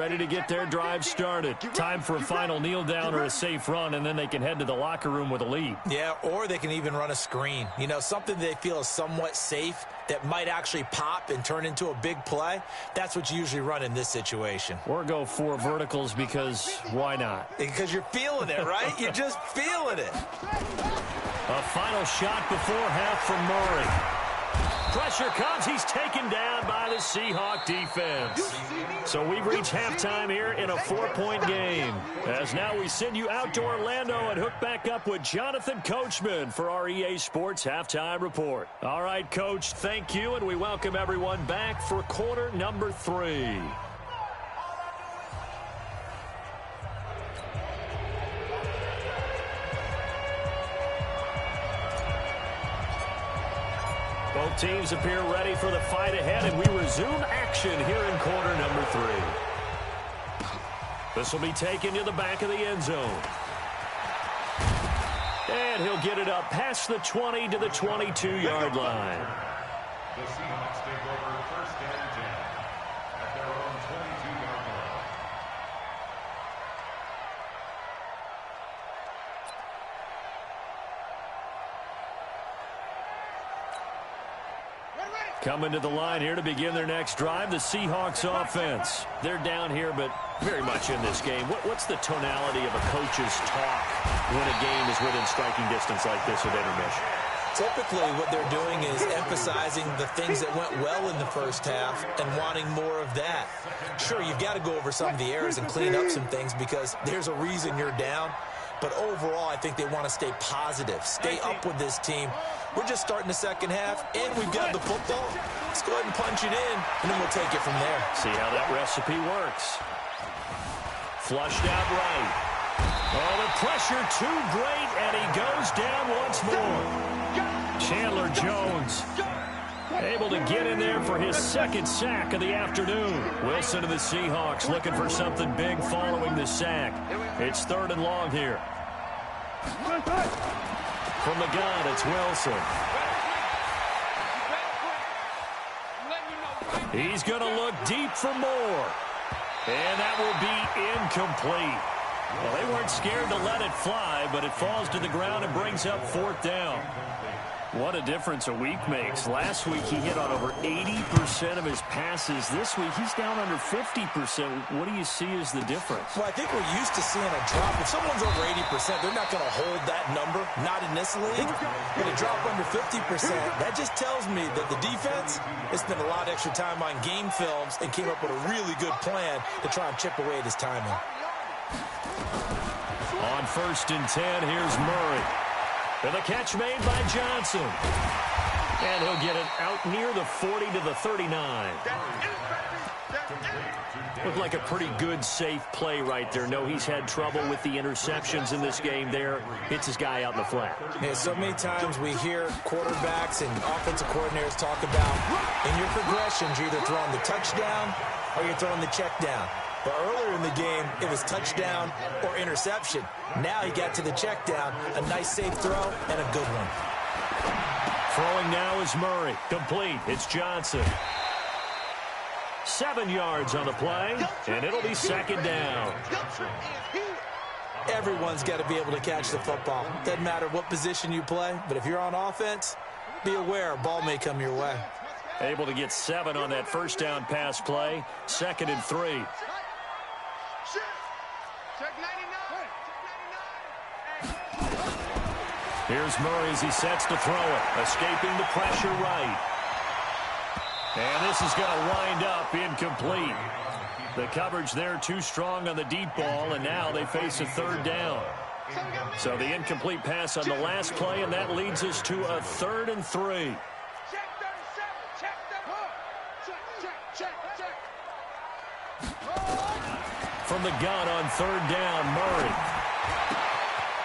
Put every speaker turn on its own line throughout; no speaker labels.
Ready to get their drive started. Time for a final kneel down or a safe run, and then they can head to the locker room with a lead.
Yeah, or they can even run a screen. You know, something they feel is somewhat safe that might actually pop and turn into a big play. That's what you usually run in this situation.
Or go 4 verticals because why not?
Because you're feeling it, right? You're just feeling it.
A final shot before half from Murray. Pressure comes. He's taken down by the Seahawk defense. So we've reached halftime here in a 4-point game. As now we send you out to Orlando and hook back up with Jonathan Coachman for our EA Sports Halftime Report. All right, Coach, thank you, and we welcome everyone back for quarter number 3. Both teams appear ready for the fight ahead, and we resume action here in quarter number 3. This will be taken to the back of the end zone. And he'll get it up past the 20 to the 22-yard line.
The Seahawks take over first and 10 at their own 22-yard line.
Coming to the line here to begin their next drive, the Seahawks offense. They're down here, but very much in this game. What's the tonality of a coach's talk when a game is within striking distance like this at intermission?
Typically, what they're doing is emphasizing the things that went well in the first half and wanting more of that. Sure, you've got to go over some of the errors and clean up some things because there's a reason you're down. But overall, I think they want to stay positive, stay up with this team. We're just starting the second half, and we've got the football. Let's go ahead and punch it in, and then we'll take it from there.
See how that recipe works. Flushed out right. Oh, the pressure too great, and he goes down once more. Chandler Jones able to get in there for his second sack of the afternoon. Wilson of the Seahawks looking for something big following the sack. It's 3rd and long here. From the gun, it's Wilson. He's going to look deep for more. And that will be incomplete. Well, they weren't scared to let it fly, but it falls to the ground and brings up 4th down. What a difference a week makes. Last week he hit on over 80% of his passes. This week he's down under 50%. What do you see as the difference?
Well, I think we're used to seeing a drop. If someone's over 80%, they're not going to hold that number, not in this league. But a drop under 50%, that just tells me that the defense has spent a lot of extra time on game films and came up with a really good plan to try and chip away at his timing.
On 1st and 10, here's Murray. And the catch made by Johnson. And he'll get it out near the 40 to the 39. Looked like a pretty good, safe play right there. No, he's had trouble with the interceptions in this game there. Hits his guy out in the flat.
Yeah, so many times we hear quarterbacks and offensive coordinators talk about in your progressions, you're either throwing the touchdown or you're throwing the check down. But earlier in the game, it was touchdown or interception. Now he got to the check down, a nice safe throw, and a good one.
Throwing now is Murray. Complete. It's Johnson. 7 yards on the play, and it'll be 2nd down.
Everyone's got to be able to catch the football. Doesn't matter what position you play, but if you're on offense, be aware a ball may come your way.
Able to get 7 on that 1st down pass play. 2nd and 3. Here's Murray as he sets to throw it. Escaping the pressure right. And this is going to wind up incomplete. The coverage there too strong on the deep ball, and now they face a 3rd down. So the incomplete pass on the last play, and that leads us to a 3rd and 3. From the gun on 3rd down, Murray.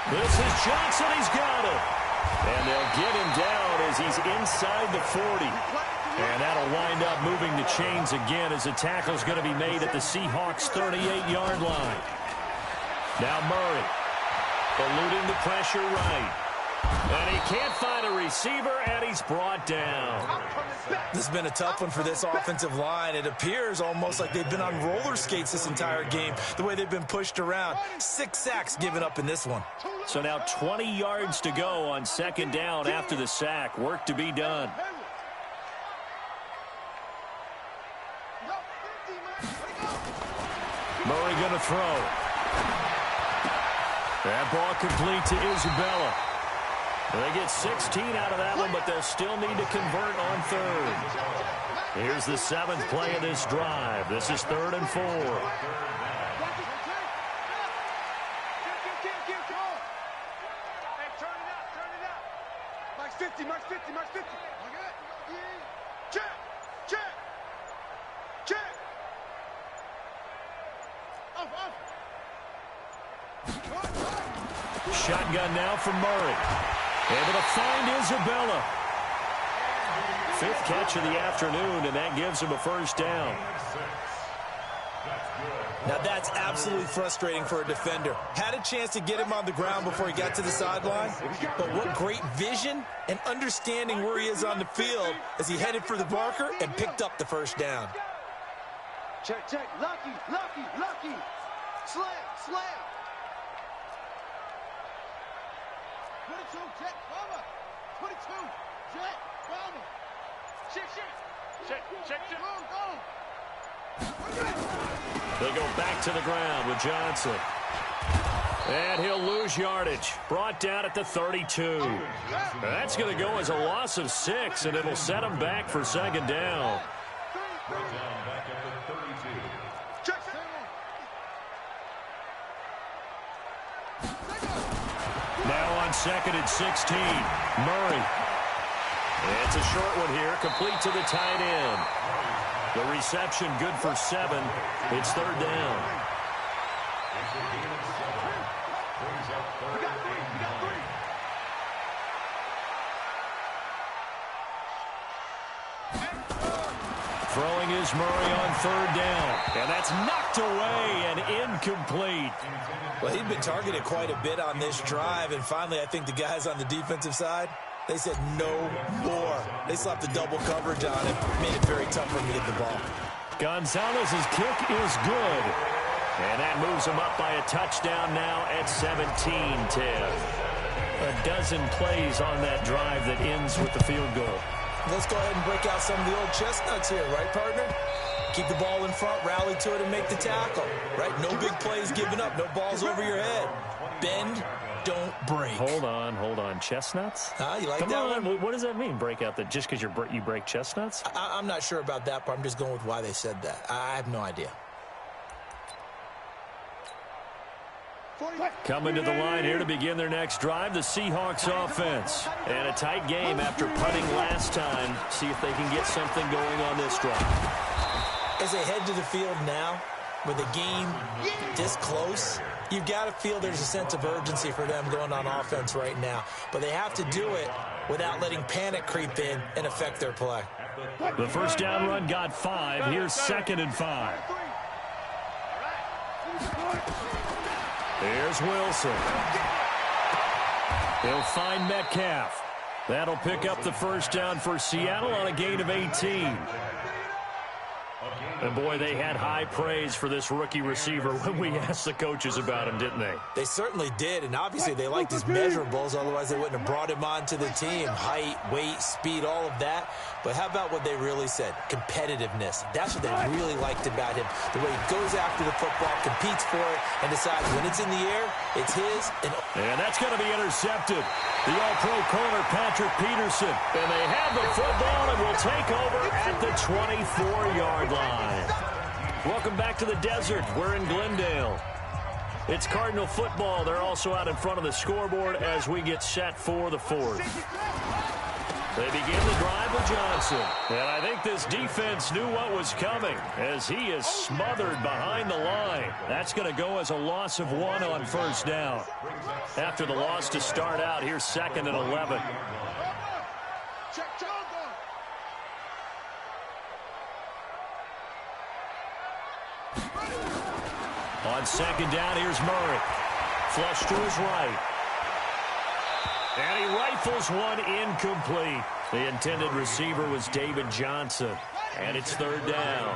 This is Johnson. He's got it. And they'll get him down as he's inside the 40. And that'll wind up moving the chains again as the tackle's going to be made at the Seahawks' 38-yard line. Now Murray eluding the pressure right. And he can't find a receiver, and he's brought down.
This has been a tough one for this offensive line. It appears almost like they've been on roller skates this entire game, the way they've been pushed around. 6 sacks given up in this one.
So now 20 yards to go on second down after the sack. Work to be done. Murray going to throw. That ball complete to Isabella. They get 16 out of that one, but they'll still need to convert on third. Here's the 7th play of this drive. This is 3rd and 4.
Max 50, Max 50, Max 50. Check, check, check. Off.
Shotgun now from Murray. Able to find Isabella. 5th catch of the afternoon, and that gives him a first down.
Now that's absolutely frustrating for a defender. Had a chance to get him on the ground before he got to the sideline, but what great vision and understanding where he is on the field as he headed for the marker and picked up the first down.
Check. Lucky. Slam. 22, Jet, cover. 22, Jet, cover. Check. Go.
They go back to the ground with Johnson. And he'll lose yardage. Brought down at the 32. That's going to go as a loss of 6, and it'll set him back for second down.
Brought down back at the 32.
Check.
Now on 2nd and 16. Murray. It's a short one here, complete to the tight end. The reception good for 7. It's 3rd down. Throwing is Murray on 3rd down. And that's knocked away and incomplete.
Well, he'd been targeted quite a bit on this drive, and finally I think the guys on the defensive side, they said no more. They slapped the double coverage on him, made it very tough for him to get the ball.
Gonzalez's kick is good. And that moves him up by a touchdown now at 17-10. A dozen plays on that drive that ends with the field goal.
Let's go ahead and break out some of the old chestnuts here, right, partner? Keep the ball in front, rally to it, and make the tackle, right? No big plays given up, no balls over your head. Bend, don't break.
Hold on. Chestnuts?
You like
Come
that
on.
one?
What does that mean, break out? That just because you break chestnuts?
I'm not sure about that, but I'm just going with why they said that. I have no idea.
Coming to the line here to begin their next drive, the Seahawks offense. And a tight game after punting last time. See if they can get something going on this drive.
As they head to the field now, with the game this close, you've got to feel there's a sense of urgency for them going on offense right now. But they have to do it without letting panic creep in and affect their play.
The first down run got 5. Here's 2nd and 5. Here's Wilson. He'll find Metcalf. That'll pick up the first down for Seattle on a gain of 18. And, boy, they had high praise for this rookie receiver when we asked the coaches about him, didn't they?
They certainly did, and obviously they liked his measurables. Otherwise, they wouldn't have brought him onto the team. Height, weight, speed, all of that. But how about what they really said? Competitiveness. That's what they really liked about him. The way he goes after the football, competes for it, and decides when it's in the air, it's his.
And that's going to be intercepted. The all-pro corner, Patrick Peterson. And they have the football and will take over at the 24-yard line. Welcome back to the desert. We're in Glendale. It's Cardinal football. They're also out in front of the scoreboard as we get set for the 4th. They begin the drive with Johnson. And I think this defense knew what was coming as he is smothered behind the line. That's going to go as a loss of 1 on first down. After the loss to start out, here's 2nd and 11. On 2nd down, here's Murray. Flush to his right. And he rifles one incomplete. The intended receiver was David Johnson. And it's third down.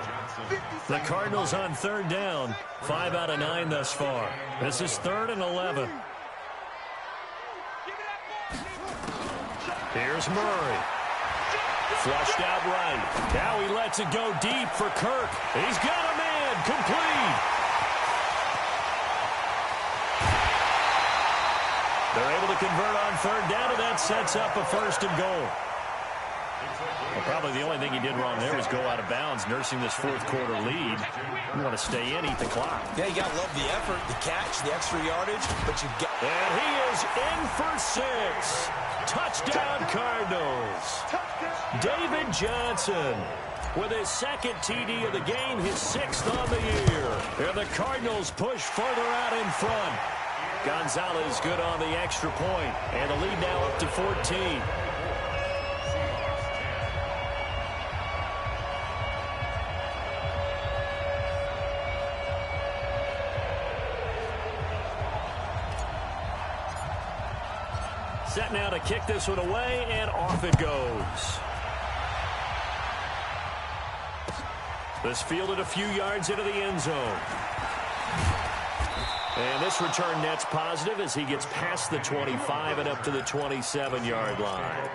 The Cardinals on third down. 5 out of 9 thus far. This is 3rd and 11. Here's Murray. Flushed out right. Now he lets it go deep for Kirk. He's got a man. Complete. They're able to convert on third down, and that sets up a 1st and goal. Well, probably the only thing he did wrong there was go out of bounds, nursing this 4th quarter lead. You want to stay in, eat the clock.
Yeah, you got to love the effort, the catch, the extra yardage, but you got...
And he is in for 6. Touchdown, Cardinals. David Johnson with his 2nd TD of the game, his 6th on the year. And the Cardinals push further out in front. Gonzalez good on the extra point, and the lead now up to 14. Set now to kick this one away, and off it goes. This fielded a few yards into the end zone. And this return net's positive as he gets past the 25 and up to the 27-yard line.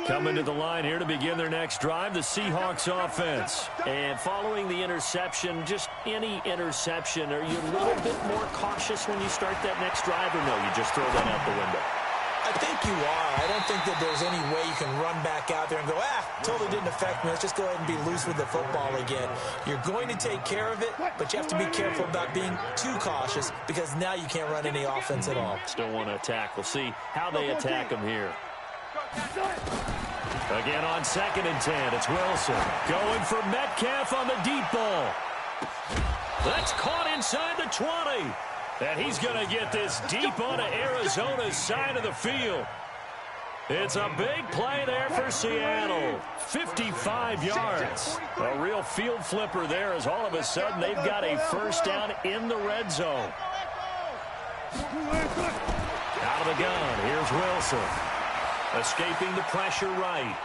Coming to the line here to begin their next drive, the Seahawks offense. And following the interception, just any interception, are you a little bit more cautious when you start that next drive, or no, you just throw that out the window?
I think you are. I don't think that there's any way you can run back out there and go, totally didn't affect me. Let's just go ahead and be loose with the football again. You're going to take care of it, but you have to be careful about being too cautious because now you can't run any offense at all.
Still want to attack. We'll see how they attack him here. Again on 2nd and 10, it's Wilson. Going for Metcalf on the deep ball. That's caught inside the 20. And he's going to get this deep onto Arizona's side of the field. It's a big play there for Seattle. 55 yards. A real field flipper there as all of a sudden they've got a 1st down in the red zone. Out of the gun, here's Wilson. Escaping the pressure right.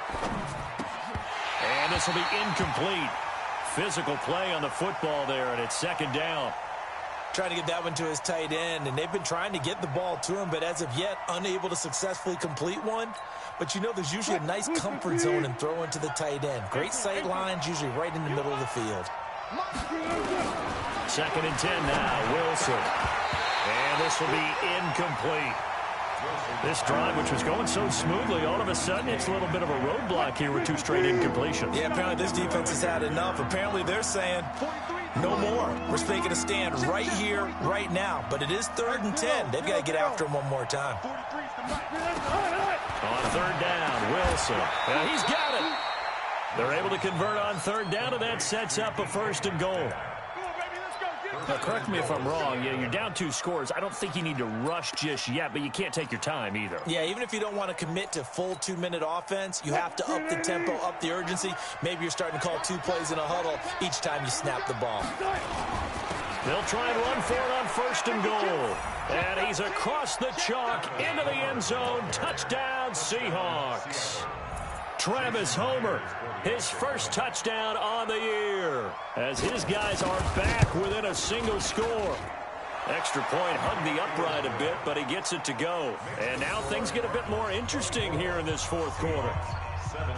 And this will be incomplete. Physical play on the football there, and it's 2nd down.
Trying to get that one to his tight end, and they've been trying to get the ball to him, but as of yet, unable to successfully complete one. But you know there's usually a nice comfort zone in throwing to the tight end. Great sight lines, usually right in the middle of the field.
2nd and 10 now, Wilson. And this will be incomplete. This drive, which was going so smoothly, all of a sudden it's a little bit of a roadblock here with 2 straight incompletions.
Yeah, apparently this defense has had enough. Apparently they're saying, no more. We're making a stand right here, right now. But it is 3rd and 10. They've got to get after him one more time.
On 3rd down, Wilson. And he's got it. They're able to convert on 3rd down, and that sets up a 1st and goal. Now, correct me if I'm wrong. Yeah, you're down 2 scores. I don't think you need to rush just yet, but you can't take your time either.
Yeah, even if you don't want to commit to full 2-minute offense, you have to up the tempo, up the urgency. Maybe you're starting to call 2 plays in a huddle each time you snap the ball.
They'll try and run for it on 1st and goal. And he's across the chalk into the end zone. Touchdown, Seahawks. Travis Homer, his 1st touchdown on the year, as his guys are back within a single score. Extra point hugged the upright a bit, but he gets it to go. And now things get a bit more interesting here in this 4th quarter.
17.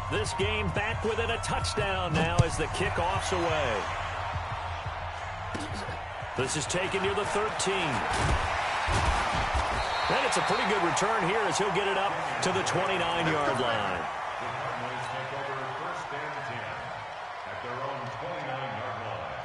This game back within a touchdown now as the kickoff's away. This is taken near the 13. And it's a pretty good return here as he'll get it up to the 29-yard line.
Take over 1st and 10 at their own 29-yard line.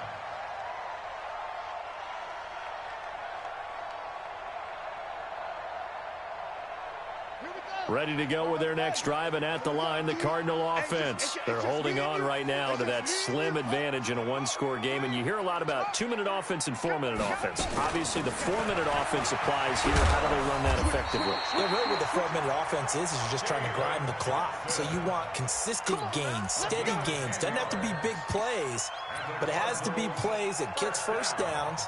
Here we go.
Ready to go with their next drive, and at the line, the Cardinal offense. They're holding on right now to that slim advantage in a one-score game, and you hear a lot about 2-minute offense and 4-minute offense. Obviously, the 4-minute offense applies here. How do they run that effectively?
Yeah, really what the 4-minute offense is you're just trying to grind the clock. So you want consistent gains, steady gains. Doesn't have to be big plays, but it has to be plays that gets first downs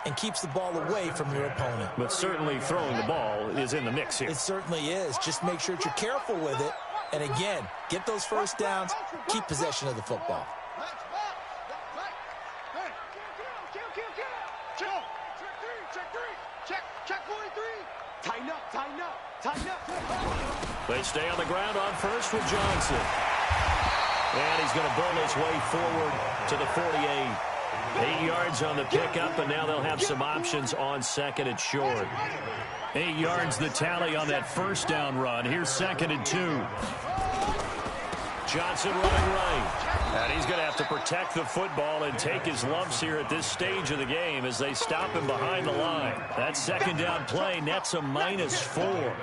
and keeps the ball away from your opponent.
But certainly throwing the ball is in the mix here.
It certainly is. Just make sure that you're careful with it. And again, get those first downs, keep possession of the football.
They stay on the ground on first with Johnson. And he's going to bull his way forward to the 48. 8 yards on the pickup, and now they'll have some options on second and short. 8 yards the tally on that first down run. Here's second and 2. Johnson running right. And he's going to have to protect the football and take his lumps here at this stage of the game as they stop him behind the line. That second down play nets a -4.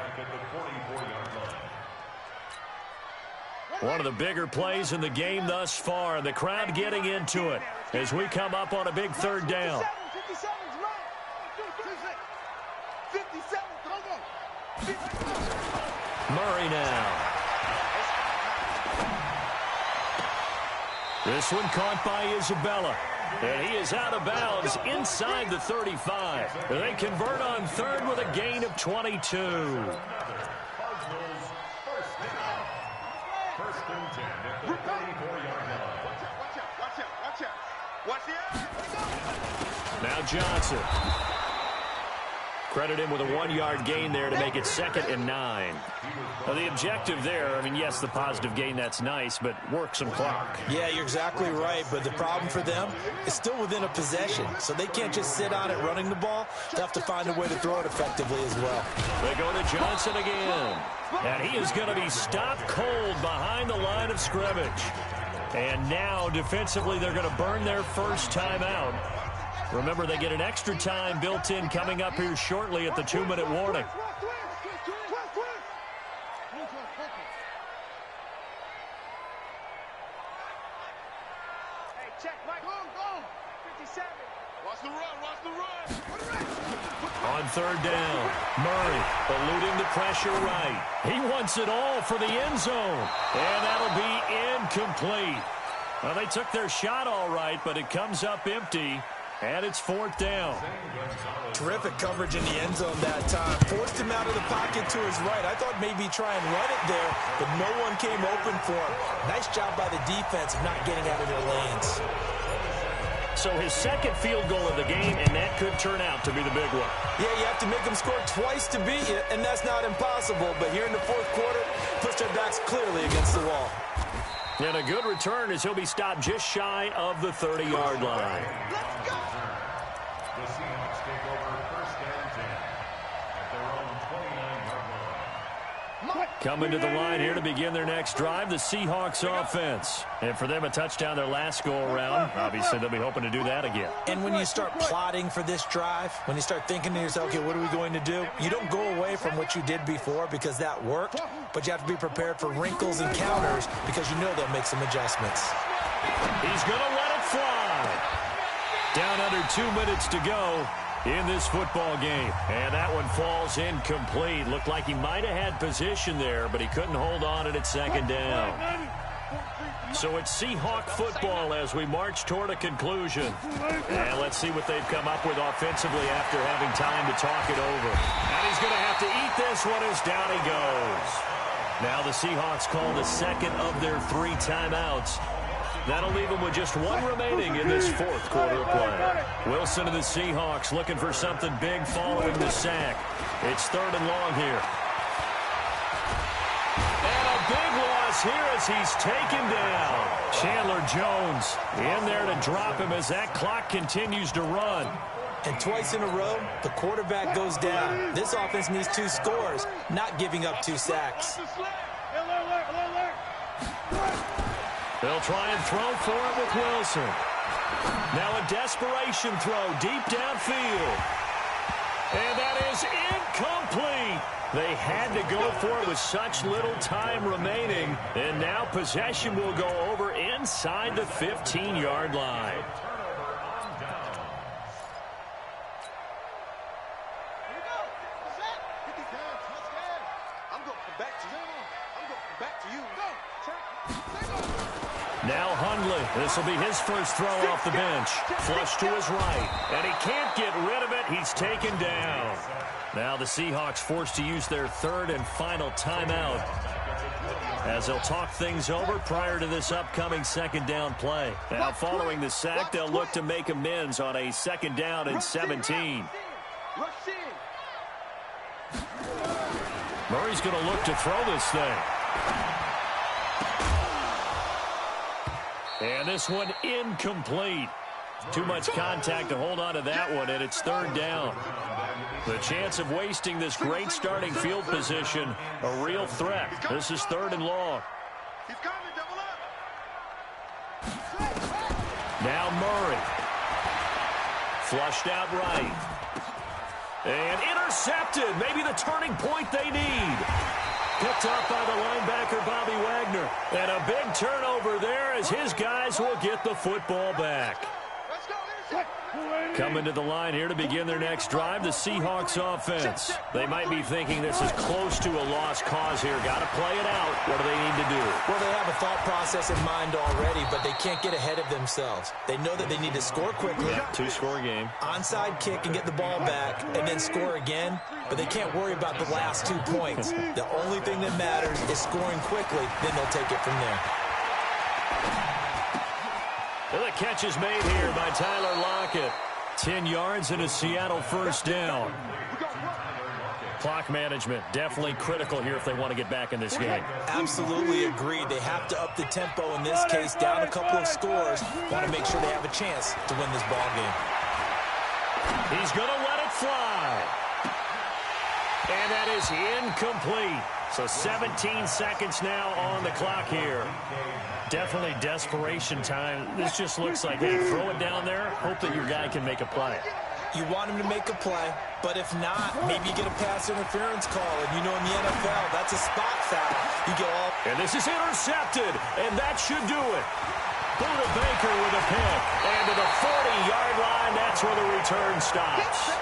One of the bigger plays in the game thus far, and the crowd getting into it as we come up on a big third down. Murray now. This one caught by Isabella. And he is out of bounds inside the 35. They convert on third with a gain of 22. Now Johnson. Credit him with a 1-yard gain there to make it 2nd and 9. Now the objective there, I mean, yes, the positive gain, that's nice, but work some clock.
Yeah, you're exactly right, but the problem for them is still within a possession, so they can't just sit on it running the ball. They'll have to find a way to throw it effectively as well.
They go to Johnson again, and he is going to be stopped cold behind the line of scrimmage. And now, defensively, they're going to burn their first timeout. Remember, they get an extra time built in coming up here shortly at the 2-minute warning.
Hey, check, Mike. Go. 57. Watch the run.
On third down, Murray eluding the pressure right. He wants it all for the end zone, and that'll be incomplete. Well, they took their shot all right, but it comes up empty. And it's 4th down.
Terrific coverage in the end zone that time. Forced him out of the pocket to his right. I thought maybe try and run it there, but no one came open for him. Nice job by the defense of not getting out of their lanes.
So his second field goal of the game, and that could turn out to be the big one.
Yeah, you have to make them score twice to beat you, and that's not impossible. But here in the 4th quarter, puts their backs clearly against the wall.
And a good return as he'll be stopped just shy of the 30-yard line.
The Seahawks take over 1st and 10 at their own 29-yard line.
Coming to the line here to begin their next drive, the Seahawks offense. And for them, a touchdown their last go-around. Obviously, they'll be hoping to do that again.
And when you start plotting for this drive, when you start thinking to yourself, okay, what are we going to do? You don't go away from what you did before because that worked, but you have to be prepared for wrinkles and counters because you know they'll make some adjustments.
He's going to let it fly. Down under 2 minutes to go in this football game. And that one falls incomplete. Looked like he might have had position there, but he couldn't hold on it at 2nd down. So it's Seahawk football as we march toward a conclusion. And let's see what they've come up with offensively after having time to talk it over. And he's going to have to eat this one as down he goes. Now the Seahawks call the second of their 3 timeouts. That'll leave them with just 1 remaining in this 4th quarter of play. Wilson and the Seahawks looking for something big following the sack. It's 3rd and long here. And a big loss here as he's taken down. Chandler Jones in there to drop him as that clock continues to run.
And twice in a row, the quarterback goes down. This offense needs 2 scores, not giving up 2 sacks.
They'll try and throw for it with Wilson. Now a desperation throw deep downfield. And that is incomplete. They had to go for it with such little time remaining, and now possession will go over inside the 15-yard line. Now Hundley, this will be his first throw off the bench. Flush to his right, and he can't get rid of it. He's taken down. Now the Seahawks forced to use their third and final timeout as they'll talk things over prior to this upcoming second down play. Now following the sack, they'll look to make amends on a second down and 17. Murray's going to look to throw this thing. And this one incomplete. Too much contact to hold on to that one, and it's third down. The chance of wasting this great starting field position, a real threat. This is third and long. Now Murray. Flushed out right. And intercepted. Maybe the turning point they need. Picked up by the linebacker, Bobby Wagner. And a big turnover there as his guys will get the football back. Coming to the line here to begin their next drive, the Seahawks offense. They might be thinking this is close to a lost cause here. Got to play it out. What do they need to do?
Well, they have a thought process in mind already, but they can't get ahead of themselves. They know that they need to score quickly.
Yeah, two-score game.
Onside kick and get the ball back and then score again, but they can't worry about the last 2 points. The only thing that matters is scoring quickly, then they'll take it from there.
And the catch is made here by Tyler Lockett. 10 yards and a Seattle first down. Clock management definitely critical here if they want to get back in this game.
Absolutely agreed. They have to up the tempo in this case, down a couple of scores. Want to make sure they have a chance to win this ball game.
He's going to let it fly. And that is incomplete. So 17 seconds now on the clock here. Definitely desperation time. This just looks like, hey, throw it down there, hope that your guy can make a play.
You want him to make a play, but if not, maybe you get a pass interference call. And you know in the NFL, that's a spot foul. You get all...
And this is intercepted, and that should do it. Brudda Baker with a pick. And to the 40-yard line, that's where the return stops.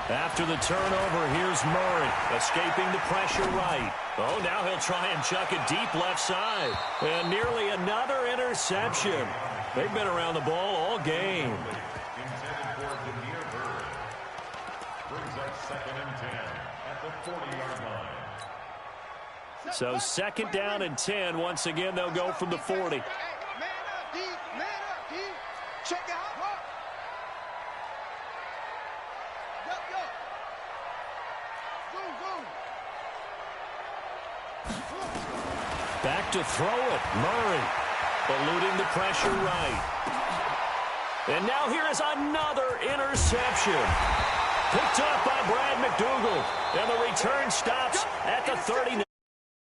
After the turnover, here's Murray, escaping the pressure right. Oh, now he'll try and chuck it deep left side. And nearly another interception. They've been around the ball all game.
Intended for the near bird. Brings up 2nd and 10 at the 40-yard line.
So 2nd down and 10. Once again, they'll go from the 40.
Check out.
Back to throw it. Murray eluding the pressure right. And now here is another interception. Picked up by Brad McDougal. And the return stops at the 39.